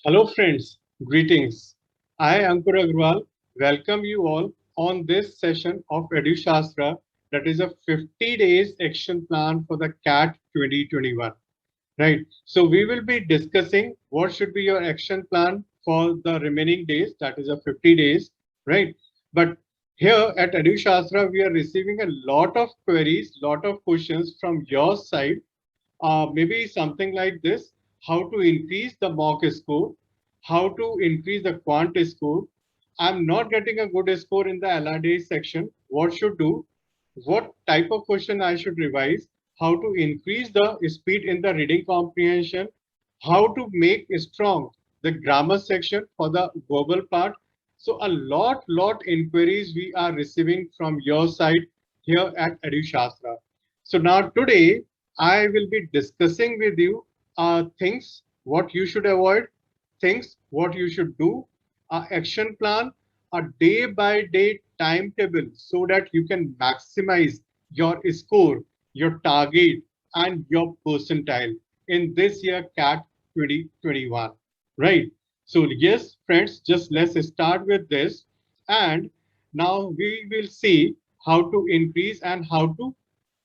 Hello friends, greetings. I Ankur Agrawal welcome you all on this session of EduShastra, that is a 50 days action plan for the CAT 2021. Right. So we will be discussing what should be your action plan for the remaining days, that is a 50 days, right? But here at EduShastra, we are receiving a lot of queries, lot of questions from your side. Maybe something like this: how to increase the mock score, how to increase the quant score. I'm not getting a good score in the LRD section. What should do? What type of question I should revise? How to increase the speed in the reading comprehension? How to make strong the grammar section for the verbal part? So a lot inquiries we are receiving from your side here at EduShastra. So now today I will be discussing with you things what you should avoid, things what you should do, action plan, a day by day timetable so that you can maximize your score, your target, and your percentile in this year CAT 2021. Right. So, yes, friends, just let's start with this. And now we will see how to increase and how to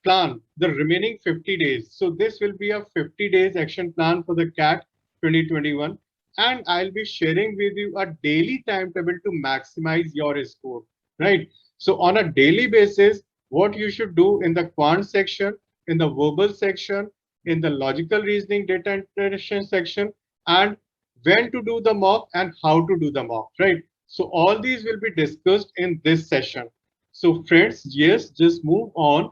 plan the remaining 50 days. So, this will be a 50 days action plan for the CAT 2021, and I'll be sharing with you a daily timetable to maximize your score, right? So on a daily basis, what you should do in the quant section, in the verbal section, in the logical reasoning data interpretation section, and when to do the mock and how to do the mock, right? So all these will be discussed in this session. So friends, yes, just move on.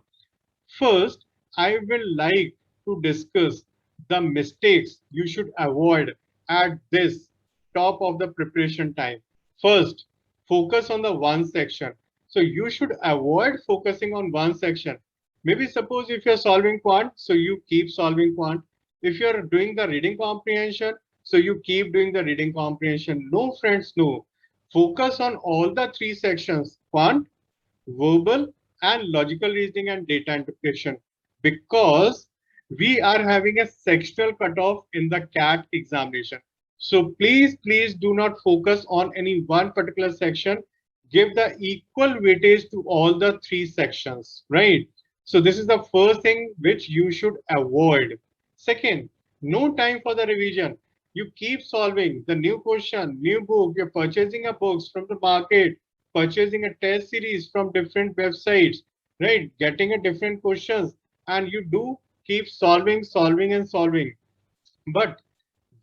First, I will like to discuss the mistakes you should avoid at this top of the preparation time. First, focus on the one section. So you should avoid focusing on one section. Maybe suppose if you're solving quant, so you keep solving quant. If you're doing the reading comprehension, so you keep doing the reading comprehension. No, friends, no. Focus on all the three sections: quant, verbal, and logical reasoning and data interpretation, because we are having a sectional cutoff in the CAT examination. So please do not focus on any one particular section. Give the equal weightage to all the three sections, right? So this is the first thing which you should avoid. Second, no time for the revision. You keep solving the new question, new book. You're purchasing a books from the market, purchasing a test series from different websites, right? Getting a different questions, and you do keep solving and solving. But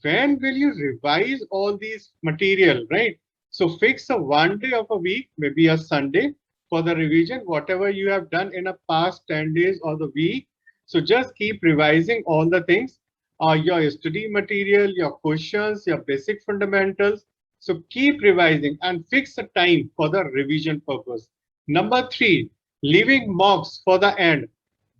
when will you revise all these material, right? So fix a one day of a week, maybe a Sunday, for the revision, whatever you have done in a past 10 days or the week. So just keep revising all the things, your study material, your questions, your basic fundamentals. So keep revising and fix a time for the revision purpose. Number three, leaving mocks for the end.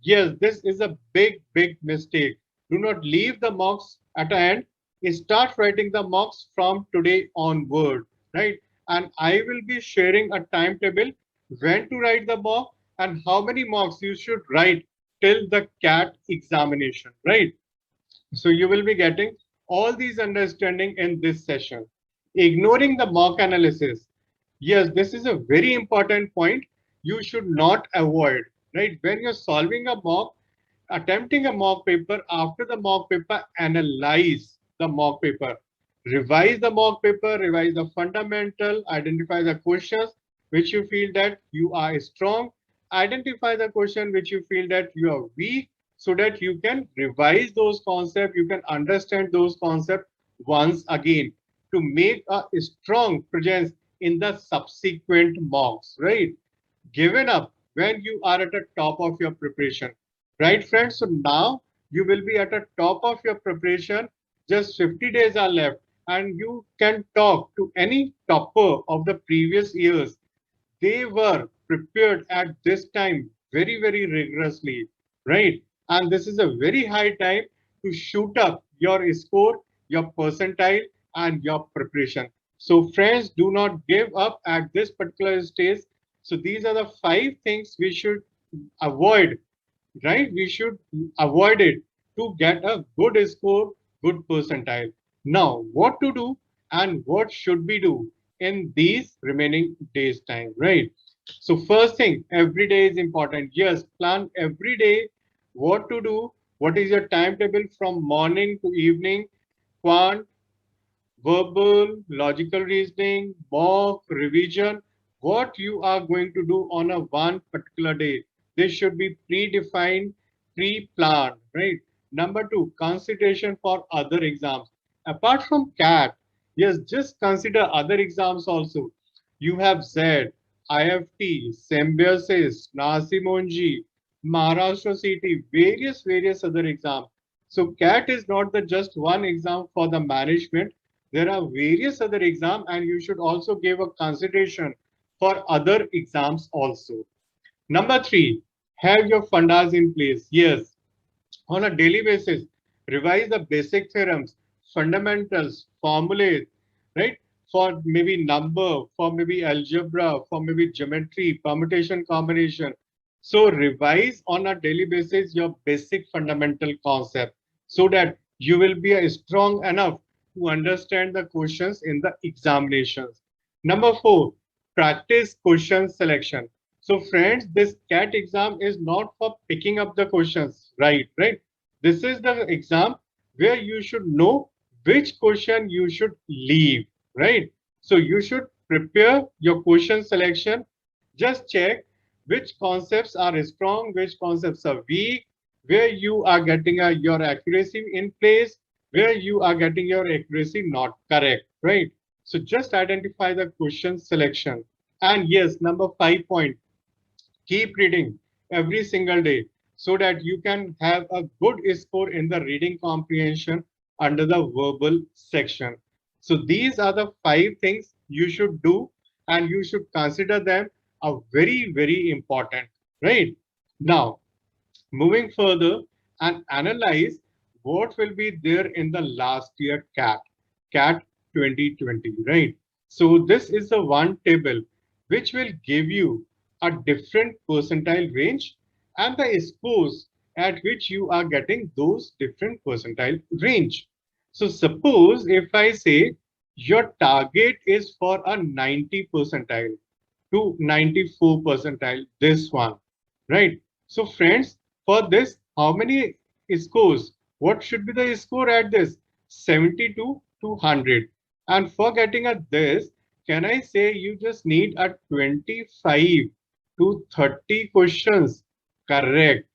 Yes, this is a big mistake. Do not leave the mocks at the end. Start writing the mocks from today onward, right? And I will be sharing a timetable when to write the mock and how many mocks you should write till the CAT examination, right? So you will be getting all these understanding in this session. Ignoring the mock analysis. Yes, this is a very important point you should not avoid, right? When you're solving a mock, attempting a mock paper, after the mock paper, analyze the mock paper. Revise the mock paper, revise the fundamental, identify the questions which you feel that you are strong, identify the question which you feel that you are weak, so that you can revise those concepts, you can understand those concepts once again to make a strong presence in the subsequent mocks, right? Given up when you are at the top of your preparation, right, friends? So now you will be at the top of your preparation. Just 50 days are left, and you can talk to any topper of the previous years. They were prepared at this time very rigorously, right? And this is a very high time to shoot up your score, your percentile, and your preparation. So friends, do not give up at this particular stage. So these are the five things we should avoid, right? We should avoid it to get a good score, good percentile. Now, what to do and what should we do in these remaining days time, right? So first thing, every day is important. Yes, plan every day what to do, what is your timetable from morning to evening, quant, verbal, logical reasoning, mock, revision, what you are going to do on a one particular day. This should be predefined, pre-planned, right? Number two, consideration for other exams. Apart from CAT, yes, just consider other exams also. You have Z, IFT, Symbiosis, Nasimonji, Maharashtra CT, various other exams. So CAT is not the just one exam for the management. There are various other exams, and you should also give a consideration for other exams also. Number three, have your fundas in place. Yes, on a daily basis, revise the basic theorems, fundamentals, formulae, right? For maybe number, for maybe algebra, for maybe geometry, permutation, combination. So revise on a daily basis your basic fundamental concept so that you will be strong enough to understand the questions in the examinations. Number four, practice question selection. So friends, this CAT exam is not for picking up the questions, right? This is the exam where you should know which question you should leave, right? So you should prepare your question selection. Just check which concepts are strong, which concepts are weak, where you are getting your accuracy in place, where you are getting your accuracy not correct, right? So just identify the question selection. And yes, number 5 point, keep reading every single day so that you can have a good score in the reading comprehension under the verbal section. So these are the 5 things you should do and you should consider them a very important, right? Now, moving further and analyze what will be there in the last year CAT 2020, right? So this is the one table which will give you a different percentile range and the scores at which you are getting those different percentile range. So suppose if I say your target is for a 90 percentile to 94 percentile, this one, right? So friends, for this, how many scores? What should be the score at this? 72 to 100. And for getting at this, can I say you just need a 25 to 30 questions? Correct,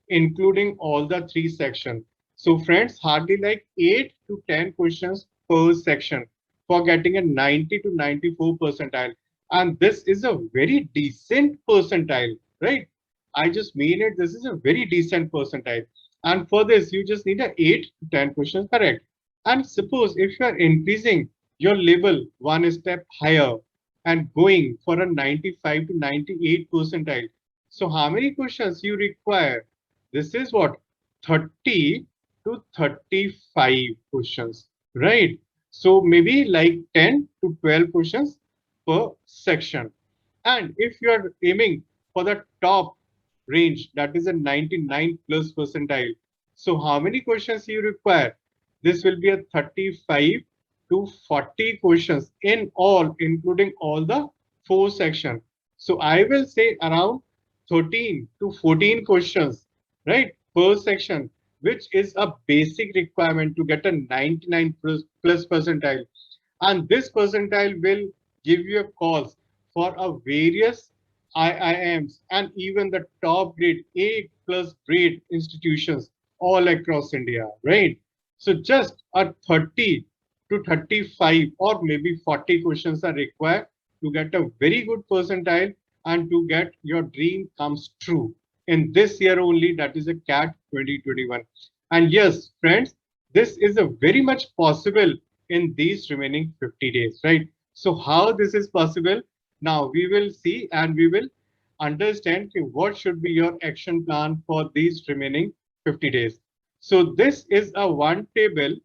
including all the 3 sections. So friends, hardly like 8 to 10 questions per section for getting a 90 to 94 percentile. And this is a very decent percentile, right? I just mean it, this is a very decent percentile. And for this, you just need a 8 to 10 questions correct. And suppose if you are increasing your level one step higher and going for a 95 to 98 percentile, so how many questions you require? This is what 30 to 35 questions, right? So maybe like 10 to 12 questions per section. And if you are aiming for the top range, that is a 99 plus percentile, so how many questions you require? This will be a 35 to 40 questions in all, including all the 4 sections. So I will say around 13 to 14 questions, right, per section, which is a basic requirement to get a 99 plus percentile. And this percentile will give you a calls for a various IIMs and even the top grade A plus grade institutions all across India, right? So just a 30 to 35 or maybe 40 questions are required to get a very good percentile and to get your dream comes true in this year only, that is a CAT 2021. And yes, friends, this is a very much possible in these remaining 50 days, right? So how this is possible? Now we will see and we will understand what should be your action plan for these remaining 50 days. So this is a one table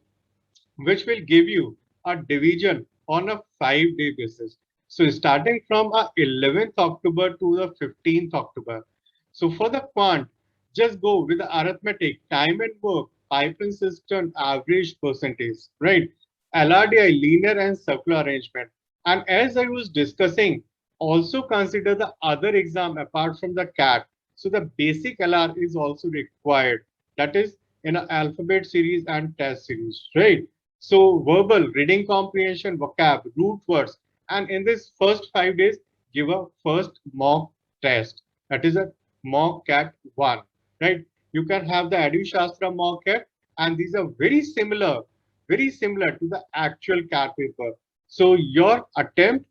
which will give you a division on a 5-day basis. So starting from 11th October to the 15th October. So for the quant, just go with the arithmetic, time and work, pipeline system, average percentage, right? LRDI, linear and circular arrangement. And as I was discussing, also consider the other exam apart from the CAT. So the basic LR is also required. That is in an alphabet series and test series, right? So verbal, reading comprehension, vocab, root words. And in this first 5 days, give a first mock test. That is a mock CAT 1, right? You can have the EduShastra mock CAT, and these are very similar to the actual CAT paper. So your attempt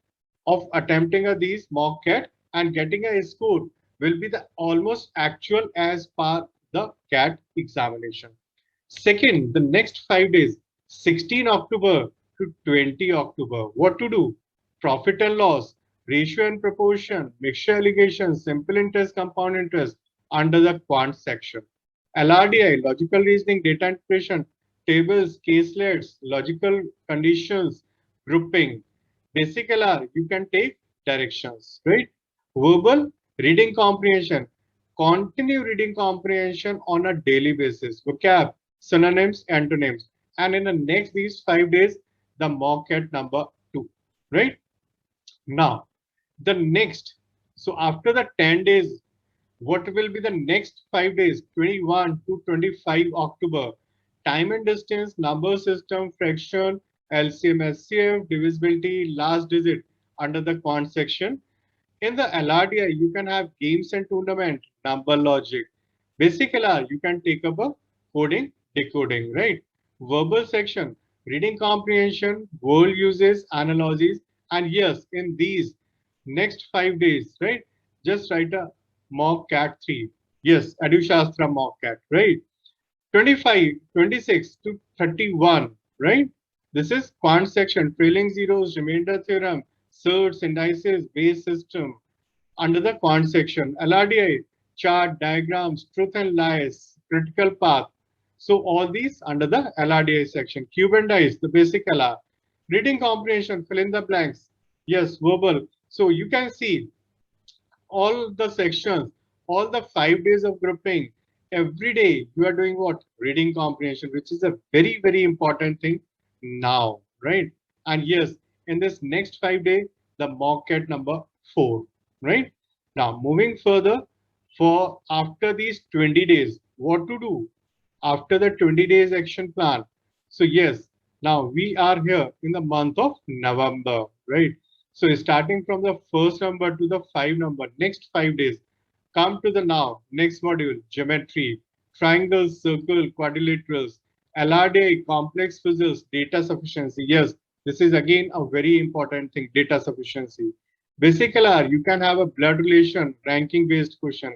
of attempting these mock CAT and getting a score will be the almost actual as per the CAT examination. Second, the next 5 days, 16 October to 20 October, what to do? Profit and loss, ratio and proportion, mixture allegation, simple interest, compound interest under the quant section. LRDI, logical reasoning, data interpretation, tables, caselets, logical conditions, grouping. Basic LR, you can take directions, right? Verbal, reading comprehension, continue reading comprehension on a daily basis. Vocab, synonyms, antonyms. And in the next these 5 days, the mock at number 2, right? Now, the next, so after the 10 days, what will be the next 5 days, 21 to 25 October? Time and distance, number system, fraction, LCM, SCF, divisibility, last digit under the quant section. In the LRDI, you can have games and tournament, number logic. Basic LR, you can take up a coding, decoding, right? Verbal section, reading comprehension, word uses, analogies, and yes, in these next 5 days, right? Just write a mock CAT 3. Yes, EduShastra mock CAT, right? 25, 26 to 31, right? This is quant section, trailing zeros, remainder theorem, surds, indices, base system. Under the quant section, LRDI, chart, diagrams, truth and lies, critical path. So all these under the LRDI section. Cube and dice, the basic LR. Reading comprehension, fill in the blanks. Yes, verbal. So you can see all the sections, all the 5 days of grouping. Every day you are doing what? Reading comprehension, which is a very important thing now, right? And yes, in this next 5 days, the mock at number 4, right? Now moving further, for after these 20 days, what to do after the 20 days action plan? So yes, now we are here in the month of November, right? So starting from the first number to the 5 number, next 5 days, come to the now, next module, geometry, triangles, circle, quadrilaterals, LRDI, complex puzzles, data sufficiency. Yes, this is again a very important thing, data sufficiency. Basic LR, you can have a blood relation, ranking based question.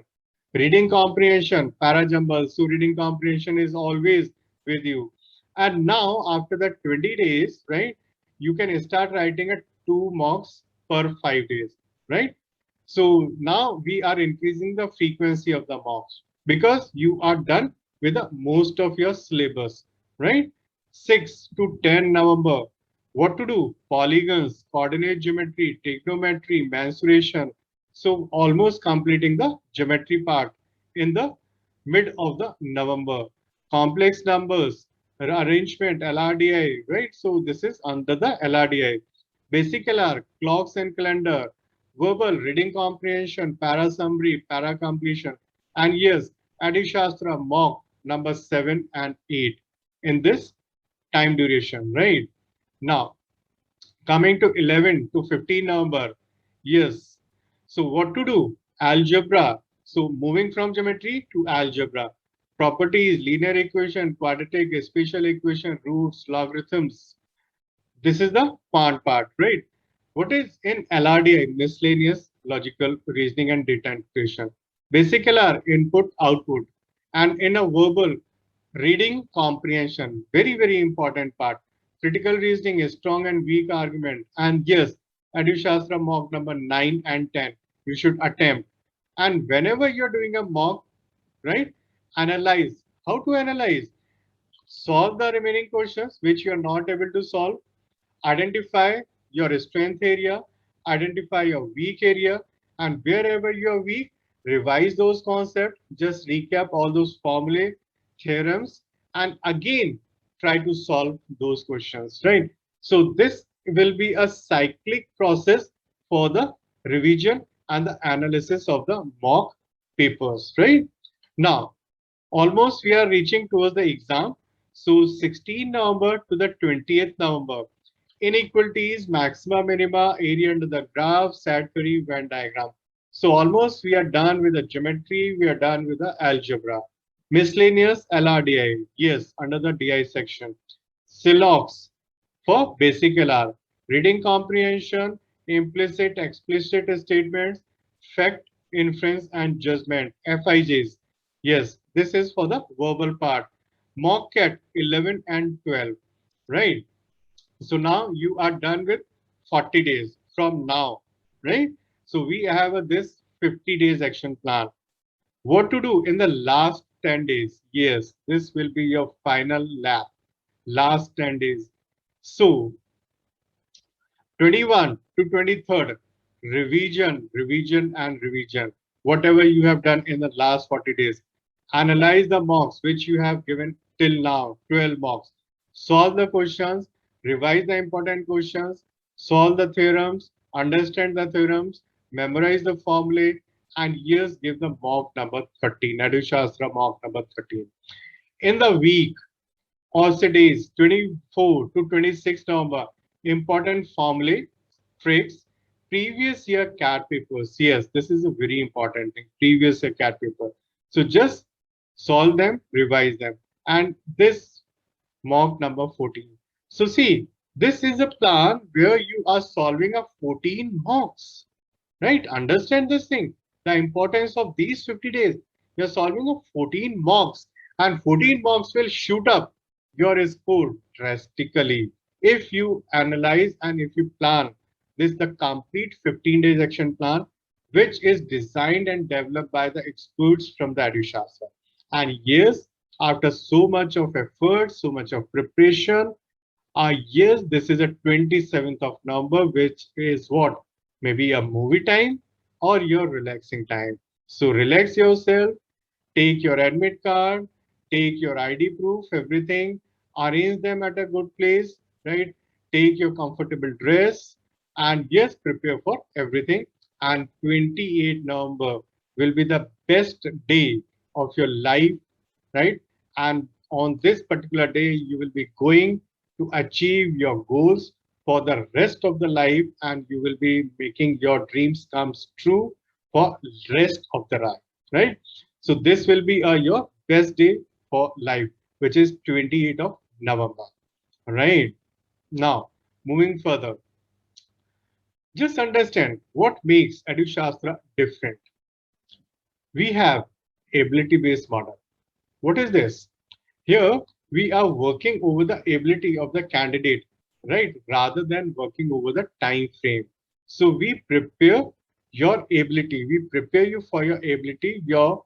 Reading comprehension, para jumble. So reading comprehension is always with you. And now after the 20 days, right, you can start writing a 2 mocks per 5 days, right? So now we are increasing the frequency of the mocks because you are done with the most of your syllabus, right? 6 to 10 November. What to do? Polygons, coordinate geometry, trigonometry, mensuration. So almost completing the geometry part in the mid of the November. Complex numbers, arrangement, LRDI, right? So this is under the LRDI. Basic LR, clocks and calendar, verbal, reading comprehension, para summary, para completion, and yes, EduShastra mock number 7 and 8 in this time duration, right? Now, coming to 11 to 15 November, yes. So what to do? Algebra. So moving from geometry to algebra. Properties, linear equation, quadratic, special equation, roots, logarithms. This is the fun part, right? What is in LRDI? Miscellaneous, logical, reasoning, and data interpretation. Basic LR, input, output. And in a verbal, reading comprehension, very important part. Critical reasoning is strong and weak argument. And yes, EduShastra mock number 9 and 10, you should attempt. And whenever you're doing a mock, right, analyze. How to analyze? Solve the remaining questions which you are not able to solve. Identify your strength area, identify your weak area, and wherever you are weak, revise those concepts, just recap all those formulae, theorems, and again try to solve those questions, right? So this will be a cyclic process for the revision and the analysis of the mock papers, right? Now, almost we are reaching towards the exam. So 16 November to the 20th November. Inequalities, maxima, minima, area under the graph, set query, Venn diagram. So almost we are done with the geometry, we are done with the algebra. Miscellaneous LRDI, yes, under the DI section. Silox for basic LR. Reading comprehension, implicit, explicit statements, fact, inference, and judgment, FIJs. Yes, this is for the verbal part. Mock CAT 11 and 12, right? So now you are done with 40 days from now, right? So we have this 50 days action plan. What to do in the last 10 days? Yes, this will be your final lap, last 10 days. So 21 to 23rd, revision, revision, and revision. Whatever you have done in the last 40 days. Analyze the mocks which you have given till now, 12 mocks. Solve the questions, revise the important questions, solve the theorems, understand the theorems, memorize the formulae, and yes, give the mock number 13, EduShastra mock number 13. In the week, also days 24 to 26 November, important formulae, tricks, previous year CAT papers. Yes, this is a very important thing, previous year CAT paper. So just solve them, revise them. And this mock number 14. So see, this is a plan where you are solving a 14 mocks, right? Understand this thing, the importance of these 50 days. You're solving a 14 mocks and 14 mocks will shoot up your score drastically if you analyze and if you plan this the complete 15 days action plan, which is designed and developed by the experts from the EduShastra. And yes, after so much of effort, so much of preparation, yes, this is a 27th of November, which is what? Maybe a movie time or your relaxing time. So relax yourself, take your admit card, take your ID proof, everything, arrange them at a good place, right? Take your comfortable dress and yes, prepare for everything. And 28 November will be the best day of your life, right? And on this particular day, you will be going to achieve your goals for the rest of the life and you will be making your dreams come true for rest of the life, right? So this will be your best day for life, which is 28th of November, right? Now, moving further, just understand what makes EduShastra different. We have ability-based model. What is this? Here, we are working over the ability of the candidate, right? Rather than working over the time frame. So we prepare your ability. We prepare you for your ability, your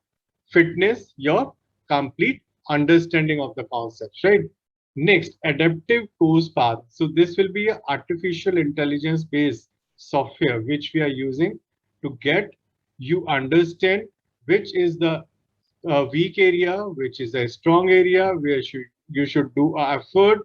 fitness, your complete understanding of the concepts, right? Next, adaptive course path. So this will be an artificial intelligence based software which we are using to get you understand which is the weak area, which is a strong area where you should do a effort,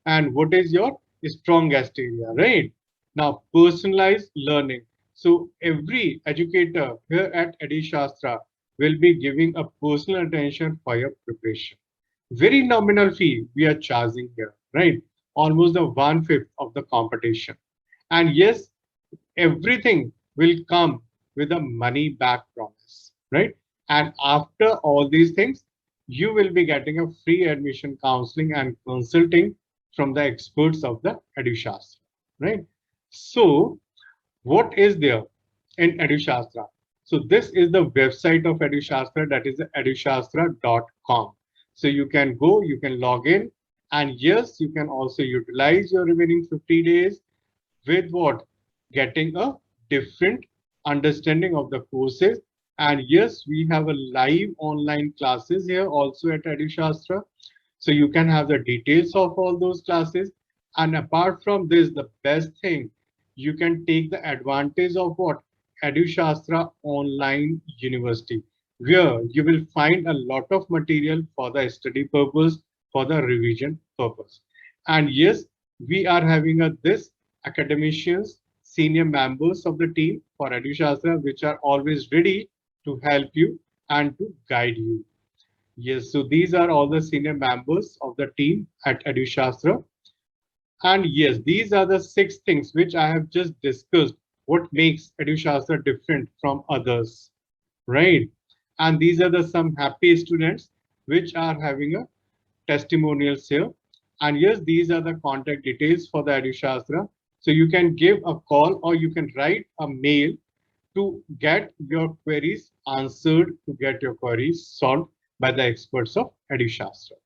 and what is your strongest area, right? Now, personalized learning. So every educator here at EduShastra will be giving a personal attention for your preparation. Very nominal fee we are charging here, right? Almost the 1/5 of the competition. And yes, everything will come with a money back promise, right? And after all these things, you will be getting a free admission counseling and consulting from the experts of the EduShastra, right? So what is there in EduShastra? So this is the website of EduShastra, that is edushastra.com. So you can go, you can log in, and yes, you can also utilize your remaining 50 days with what? Getting a different understanding of the courses. And yes, we have a live online classes here also at EduShastra. So you can have the details of all those classes. And apart from this, the best thing, you can take the advantage of what? EduShastra Online University, where you will find a lot of material for the study purpose, for the revision purpose. And yes, we are having this academicians, senior members of the team for EduShastra, which are always ready to help you and to guide you. Yes, so these are all the senior members of the team at EduShastra. And yes, these are the 6 things which I have just discussed. What makes EduShastra different from others, right? And these are the some happy students which are having a testimonials here. And yes, these are the contact details for the EduShastra. So you can give a call or you can write a mail to get your queries answered, to get your queries solved by the experts of EduShastra.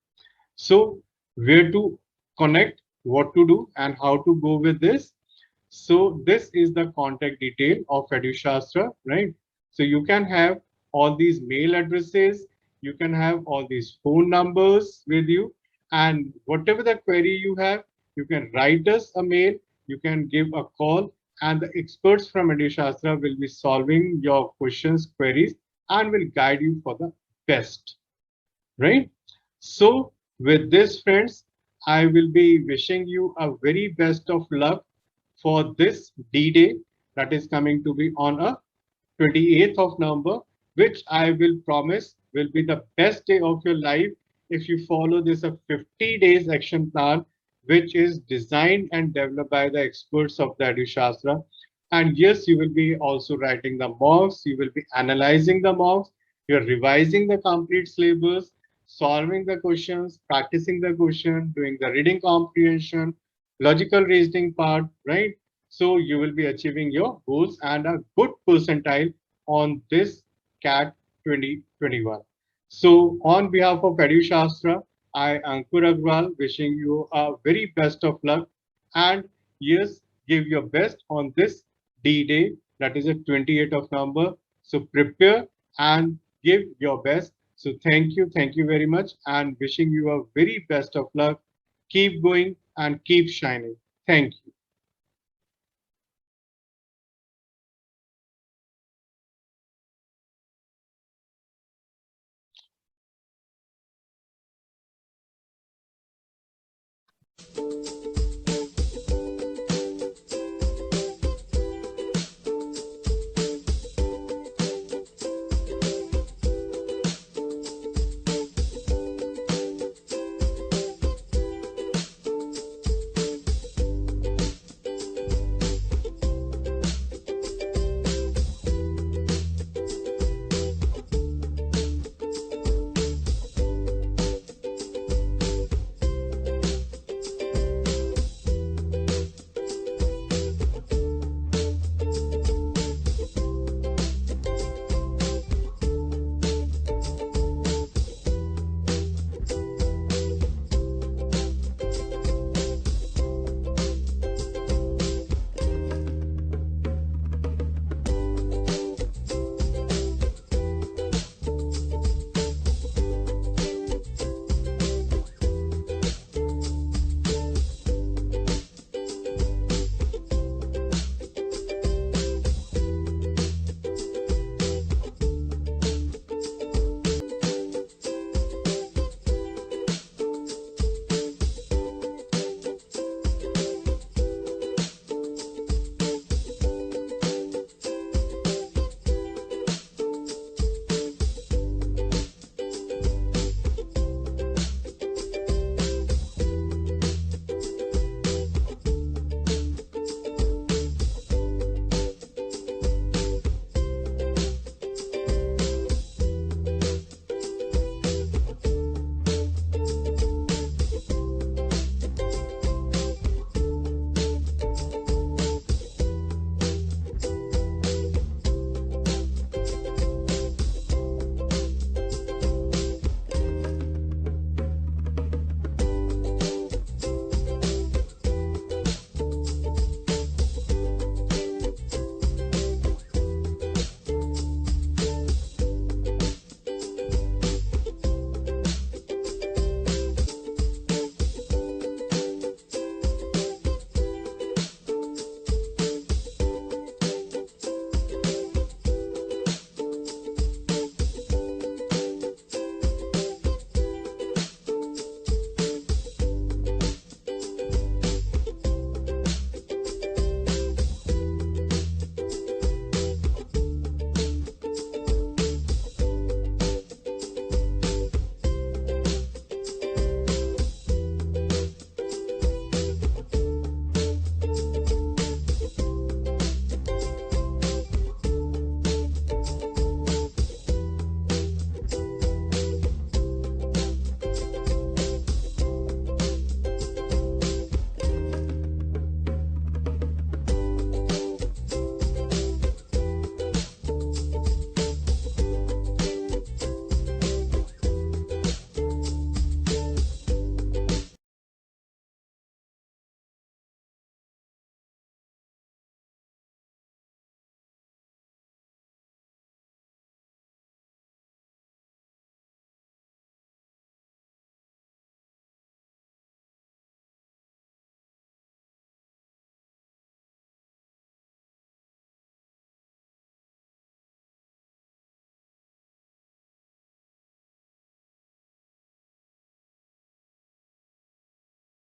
So where to connect, what to do, and how to go with this. So this is the contact detail of EduShastra, right? So you can have all these mail addresses, you can have all these phone numbers with you, and whatever the query you have, you can write us a mail, you can give a call, and the experts from EduShastra will be solving your questions, queries, and will guide you for the best, right? So with this, friends, I will be wishing you a very best of luck for this D-Day that is coming to be on a 28th of November, which I will promise will be the best day of your life if you follow this a 50 days action plan, which is designed and developed by the experts of the EduShastra. And yes, you will be also writing the mocks, you will be analyzing the mocks, you're revising the complete syllabus, solving the questions, practicing the question, doing the reading comprehension, logical reasoning part, right? So you will be achieving your goals and a good percentile on this CAT 2021. So on behalf of EduShastra, I Ankur Agrawal wishing you a very best of luck and yes, give your best on this D-Day that is the 28th of November. So prepare and give your best. So thank you very much and wishing you a very best of luck. Keep going and keep shining. Thank you.